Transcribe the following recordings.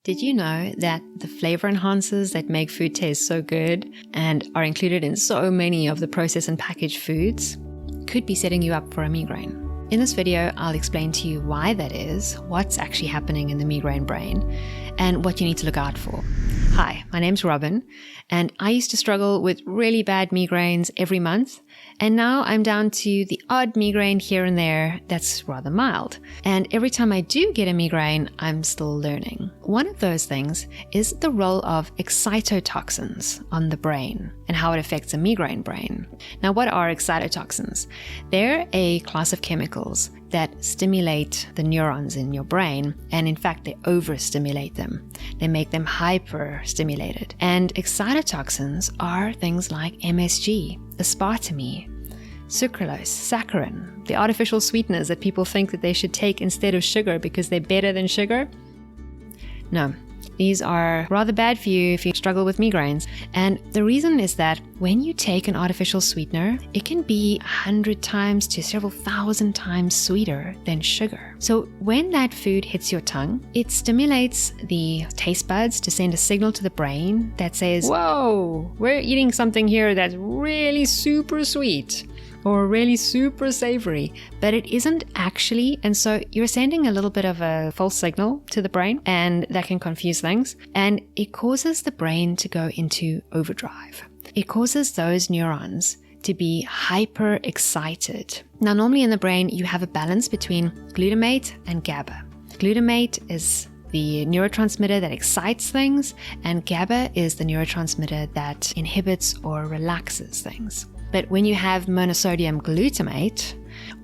Did you know that the flavor enhancers that make food taste so good and are included in so many of the processed and packaged foods could be setting you up for a migraine? In this video, I'll explain to you why that is, what's actually happening in the migraine brain, and what you need to look out for. Hi, my name's Robin, and I used to struggle with really bad migraines every month, and now I'm down to the odd migraine here and there that's rather mild. And every time I do get a migraine, I'm still learning. One of those things is the role of excitotoxins on the brain and how it affects a migraine brain. Now, what are excitotoxins? They're a class of chemicals that stimulate the neurons in your brain, and in fact, they overstimulate them. They make them hyper-stimulated. And excitotoxins are things like MSG, aspartame, sucralose, saccharin, the artificial sweeteners that people think that they should take instead of sugar because they're better than sugar. No, these are rather bad for you if you struggle with migraines. And the reason is that when you take an artificial sweetener, it can be 100 times to several thousand times sweeter than sugar. So when that food hits your tongue, it stimulates the taste buds to send a signal to the brain that says, whoa, we're eating something here that's really super sweet or really super savory, but it isn't actually. And so you're sending a little bit of a false signal to the brain, and that can confuse things. And it causes the brain to go into overdrive. It causes those neurons to be hyper excited. Now, normally in the brain, you have a balance between glutamate and GABA. Glutamate is the neurotransmitter that excites things, and GABA is the neurotransmitter that inhibits or relaxes things. But when you have monosodium glutamate,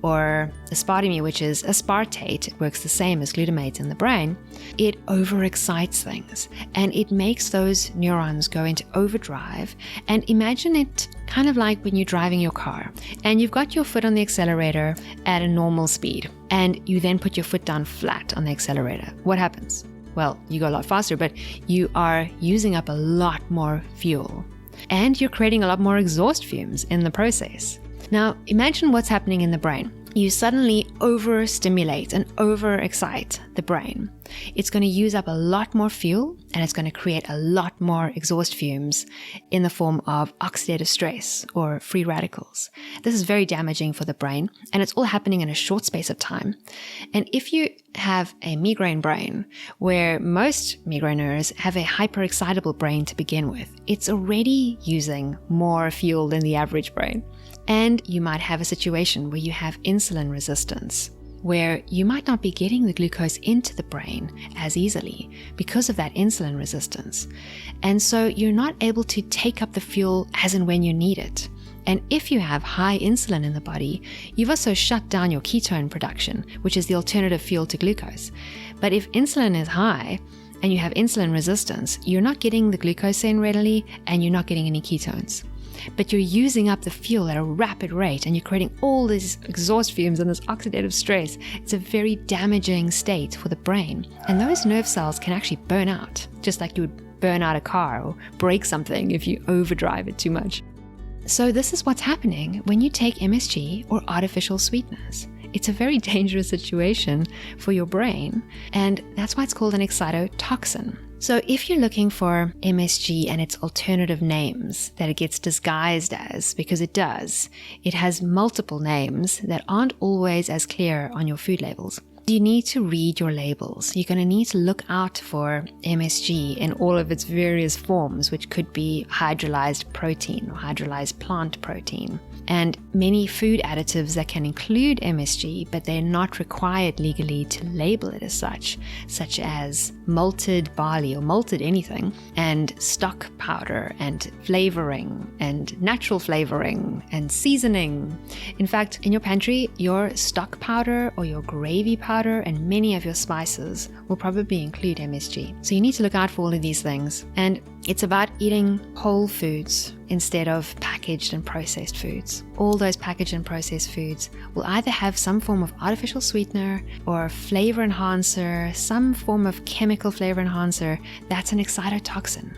or aspartame, which is aspartate, it works the same as glutamate in the brain, it overexcites things and it makes those neurons go into overdrive. And imagine it kind of like when you're driving your car and you've got your foot on the accelerator at a normal speed and you then put your foot down flat on the accelerator. What happens? Well, you go a lot faster, but you are using up a lot more fuel. And you're creating a lot more exhaust fumes in the process. Now, imagine what's happening in the brain. You suddenly overstimulate and overexcite the brain. It's going to use up a lot more fuel and it's going to create a lot more exhaust fumes in the form of oxidative stress or free radicals. This is very damaging for the brain, and it's all happening in a short space of time. And if you have a migraine brain, where most migraineurs have a hyperexcitable brain to begin with, it's already using more fuel than the average brain. And you might have a situation where you have insulin resistance, where you might not be getting the glucose into the brain as easily because of that insulin resistance. And so you're not able to take up the fuel as and when you need it. And if you have high insulin in the body, you've also shut down your ketone production, which is the alternative fuel to glucose. But if insulin is high and you have insulin resistance, you're not getting the glucose in readily and you're not getting any ketones. But you're using up the fuel at a rapid rate and you're creating all these exhaust fumes and this oxidative stress. It's a very damaging state for the brain. And those nerve cells can actually burn out, just like you would burn out a car or break something if you overdrive it too much. So this is what's happening when you take MSG or artificial sweeteners. It's a very dangerous situation for your brain, and that's why it's called an excitotoxin. So if you're looking for MSG and its alternative names that it gets disguised as, because it does, it has multiple names that aren't always as clear on your food labels. You need to read your labels. You're going to need to look out for MSG in all of its various forms, which could be hydrolyzed protein or hydrolyzed plant protein. And many food additives that can include MSG, but they're not required legally to label it as such as malted barley or malted anything, and stock powder and flavoring and natural flavoring and seasoning. In fact, in your pantry, your stock powder or your gravy powder and many of your spices will probably include MSG. So you need to look out for all of these things. And it's about eating whole foods instead of packaged and processed foods. All those packaged and processed foods will either have some form of artificial sweetener or flavor enhancer, some form of chemical flavor enhancer. That's an excitotoxin,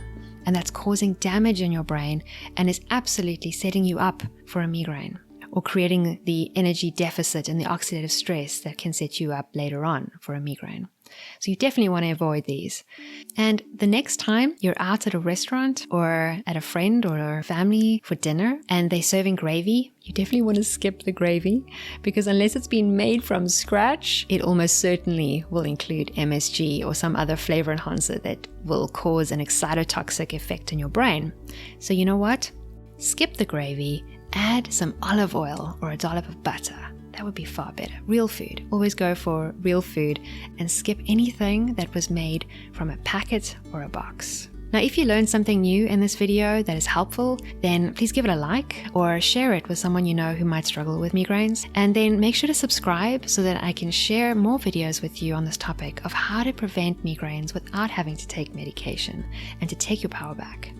and that's causing damage in your brain and is absolutely setting you up for a migraine or creating the energy deficit and the oxidative stress that can set you up later on for a migraine. So you definitely want to avoid these. And the next time you're out at a restaurant or at a friend or a family for dinner and they're serving gravy, you definitely want to skip the gravy, because unless it's been made from scratch, it almost certainly will include MSG or some other flavor enhancer that will cause an excitotoxic effect in your brain. So you know what? Skip the gravy, add some olive oil or a dollop of butter. That would be far better. Real food. Always go for real food and skip anything that was made from a packet or a box. Now, if you learned something new in this video that is helpful, then please give it a like or share it with someone you know who might struggle with migraines. And then make sure to subscribe so that I can share more videos with you on this topic of how to prevent migraines without having to take medication and to take your power back.